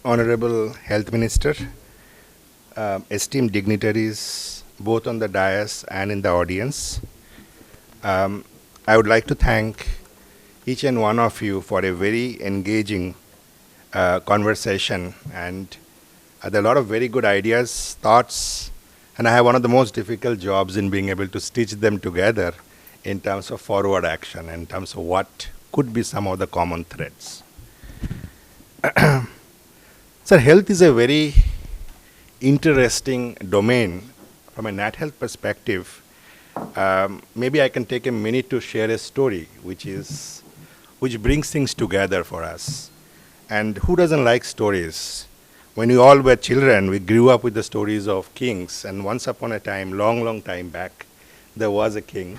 Honorable Health Minister, esteemed dignitaries, both on the dais and in the audience, I would like to thank each and one of you for a very engaging conversation, and there are a lot of very good ideas, thoughts, and I have one of the most difficult jobs in being able to stitch them together in terms of forward action, in terms of what could be some of the common threads. Sir, health is a very interesting domain from a NATHEALTH perspective. Maybe I can take a minute to share a story which brings things together for us. And who doesn't like stories? When we all were children, we grew up with the stories of kings, and once upon a time, long time back, there was a king.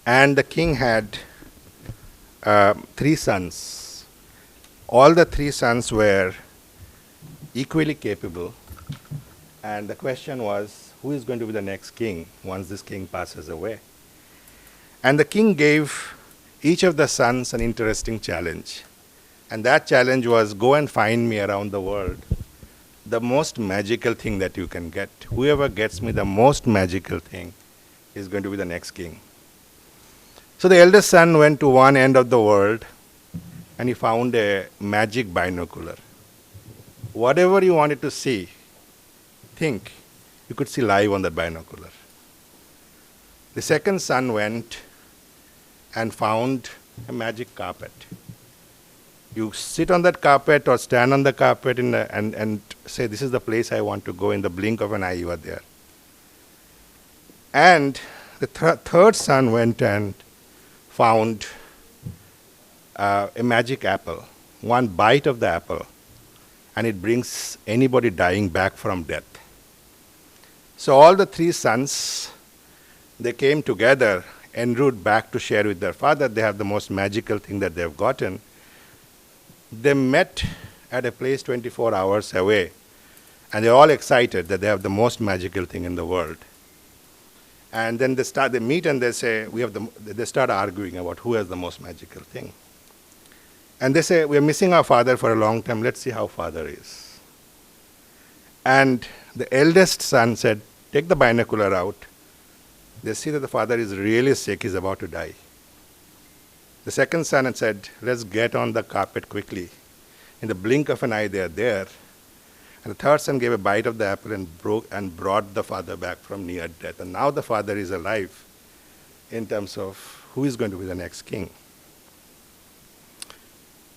And the king had 3 sons. All the 3 sons were equally capable, and the question was, who is going to be the next king once this king passes away? And the king gave each of the sons an interesting challenge, and that challenge was, go and find me around the world the most magical thing that you can get. Whoever gets me the most magical thing is going to be the next king. So the eldest son went to one end of the world and he found a magic binocular. Whatever you wanted to see, think, you could see live on that binocular. The second son went and found a magic carpet. You sit on that carpet or stand on the carpet and say, this is the place I want to go. In the blink of an eye, you are there. And the third son went and found a magic apple. One bite of the apple, and it brings anybody dying back from death. So all the 3 sons, they came together en route back to share with their father. They have the most magical thing that they've gotten. They met at a place 24 hours away, and they're all excited that they have the most magical thing in the world. And then they meet and they say, they start arguing about who has the most magical thing. And they say, we are missing our father for a long time, let's see how father is. And the eldest son said, take the binocular out. They see that the father is really sick, he's about to die. The second son had said, let's get on the carpet quickly. In the blink of an eye, they are there. And the third son gave a bite of the apple and brought the father back from near death. And now the father is alive in terms of who is going to be the next king.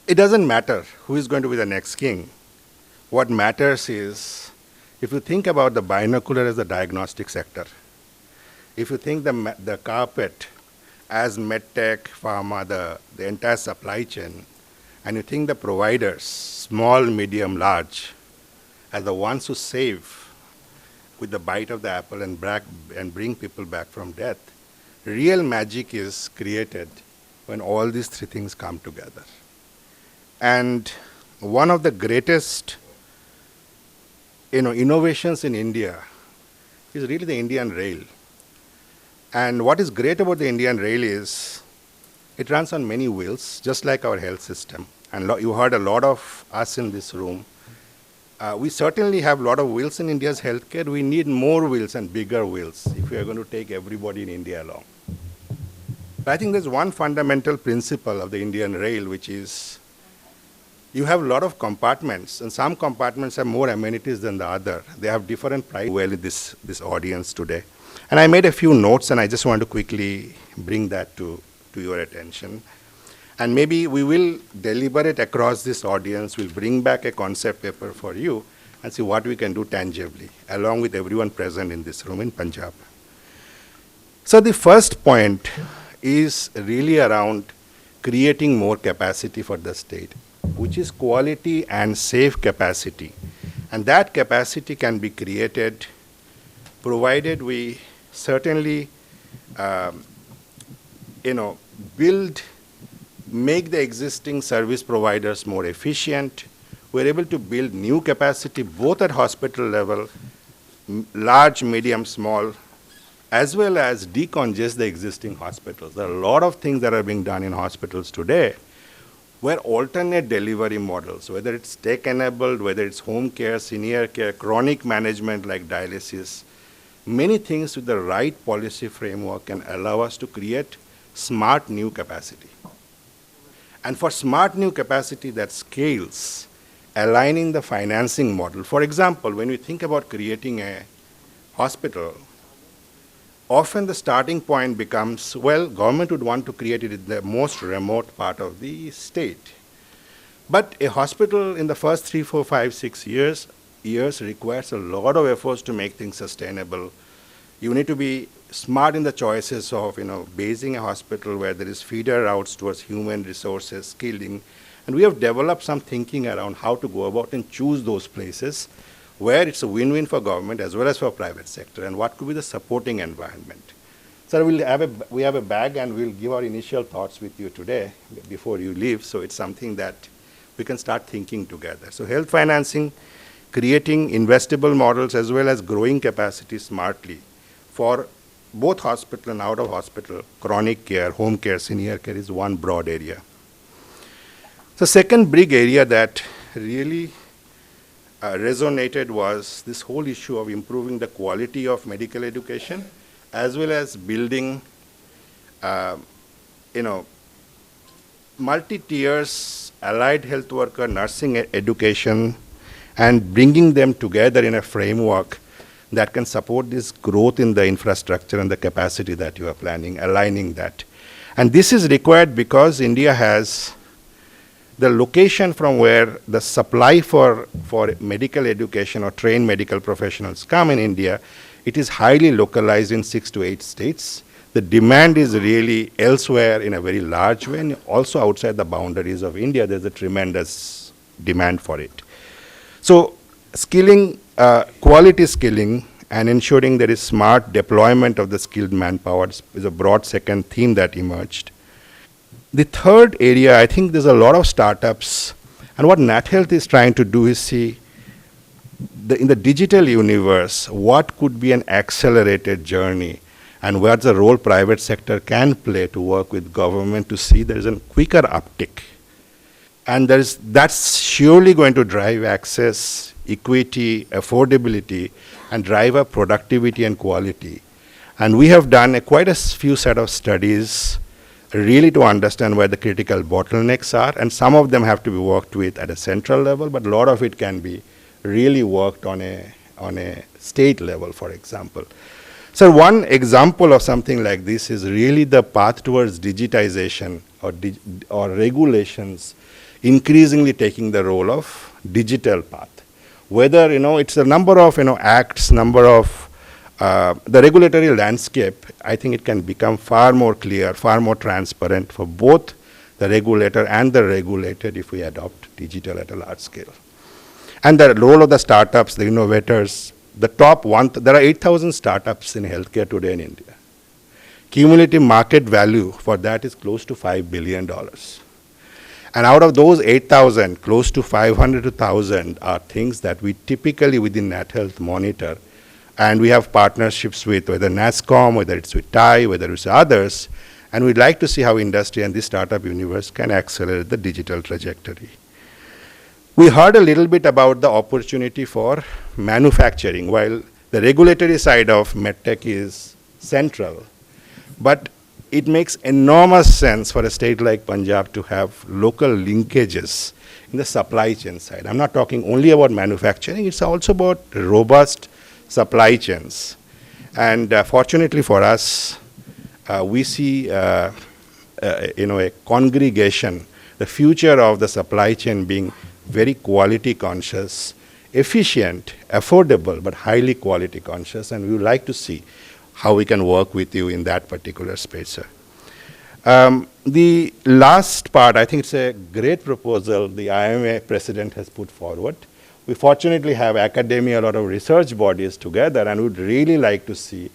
It doesn't matter who is going to be the next king. What matters is, if you think about the binocular as the diagnostic sector, if you think the carpet as medtech, pharma, the entire supply chain, and you think the providers, small, medium, large, as the ones who save with the bite of the apple and bring people back from death, real magic is created when all these 3 things come together. And one of the greatest innovations in India is really the Indian Rail. And what is great about the Indian Rail is it runs on many wheels, just like our health system. And you heard a lot of us in this room. We certainly have a lot of wheels in India's healthcare. We need more wheels and bigger wheels if we are going to take everybody in India along. But I think there's one fundamental principle of the Indian Rail, which is you have a lot of compartments, and some compartments have more amenities than the other. They have different prices well in this audience today. And I made a few notes, and I just want to quickly bring that to your attention. And maybe we will deliberate across this audience. We'll bring back a concept paper for you and see what we can do tangibly, along with everyone present in this room in Punjab. So the first point is really around creating more capacity for the state, which is quality and safe capacity. And that capacity can be created provided we certainly make the existing service providers more efficient. We're able to build new capacity both at hospital level, large, medium, small, as well as decongest the existing hospitals. There are a lot of things that are being done in hospitals today where alternate delivery models, whether it's tech-enabled, whether it's home care, senior care, chronic management like dialysis, many things with the right policy framework can allow us to create smart new capacity. And for smart new capacity that scales, aligning the financing model. For example, when we think about creating a hospital, often the starting point becomes, well, government would want to create it in the most remote part of the state. But a hospital in the first 3, 4, 5, 6 years requires a lot of efforts to make things sustainable. You need to be smart in the choices of, basing a hospital where there is feeder routes towards human resources, skilling. And we have developed some thinking around how to go about and choose those places where it's a win-win for government as well as for private sector, and what could be the supporting environment. So we have a bag, and we'll give our initial thoughts with you today before you leave, so it's something that we can start thinking together. So health financing, creating investable models as well as growing capacity smartly for both hospital and out of hospital, chronic care, home care, senior care is one broad area. The second big area that really resonated was this whole issue of improving the quality of medical education as well as building, multi-tiers allied health worker nursing education and bringing them together in a framework that can support this growth in the infrastructure and the capacity that you are planning, aligning that. And this is required because India has the location from where the supply for medical education or trained medical professionals come in India. It is highly localized in 6 to 8 states. The demand is really elsewhere in a very large way, and also outside the boundaries of India, there's a tremendous demand for it. So skilling, quality skilling, and ensuring there is smart deployment of the skilled manpower is a broad second theme that emerged. The third area, I think there's a lot of startups, and what NATHEALTH is trying to do is see in the digital universe, what could be an accelerated journey, and where's the role private sector can play to work with government to see there is a quicker uptick. And that's surely going to drive access, equity, affordability, and drive up productivity and quality. And we have done quite a few set of studies really to understand where the critical bottlenecks are, and some of them have to be worked with at a central level, but a lot of it can be really worked on a state level, for example. So one example of something like this is really the path towards digitization or regulations increasingly taking the role of digital path. Whether, it's a number of, acts, number of the regulatory landscape, I think it can become far more clear, far more transparent for both the regulator and the regulated if we adopt digital at a large scale. And the role of the startups, the innovators, the top one, there are 8,000 startups in healthcare today in India. Cumulative market value for that is close to $5 billion. And out of those 8,000, close to 500 to 1,000 are things that we typically within NATHEALTH monitor. And we have partnerships with whether NASSCOM, whether it's with TIE, whether it's others. And we'd like to see how industry and the startup universe can accelerate the digital trajectory. We heard a little bit about the opportunity for manufacturing, while the regulatory side of medtech is central. But it makes enormous sense for a state like Punjab to have local linkages in the supply chain side. I'm not talking only about manufacturing, it's also about robust supply chains. And fortunately for us, we see a congregation, the future of the supply chain being very quality conscious, efficient, affordable, but highly quality conscious, and we would like to see how we can work with you in that particular space, sir. The last part, I think it's a great proposal the IMA president has put forward. We fortunately have academia, a lot of research bodies together, and would really like to see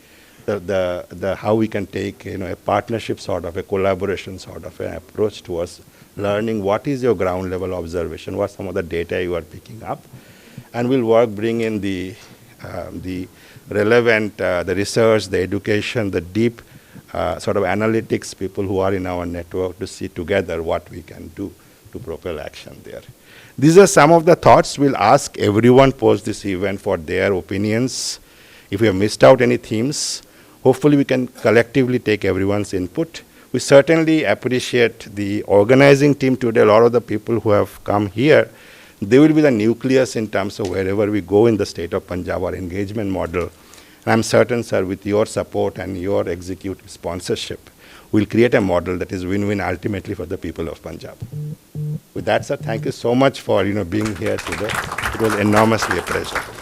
how we can take a partnership sort of, a collaboration sort of an approach towards learning what is your ground level observation, what some of the data you are picking up, and we'll bring in the relevant, the research, the education, the deep sort of analytics people who are in our network to see together what we can do to to propel action there. These are some of the thoughts. We'll ask everyone post this event for their opinions. If we have missed out any themes, hopefully we can collectively take everyone's input. We certainly appreciate the organizing team today. A lot of the people who have come here, they will be the nucleus in terms of wherever we go in the state of Punjab, our engagement model. And I'm certain, sir, with your support and your executive sponsorship, we'll create a model that is win-win ultimately for the people of Punjab. With that, sir, thank you so much for being here today. It was enormously a pleasure.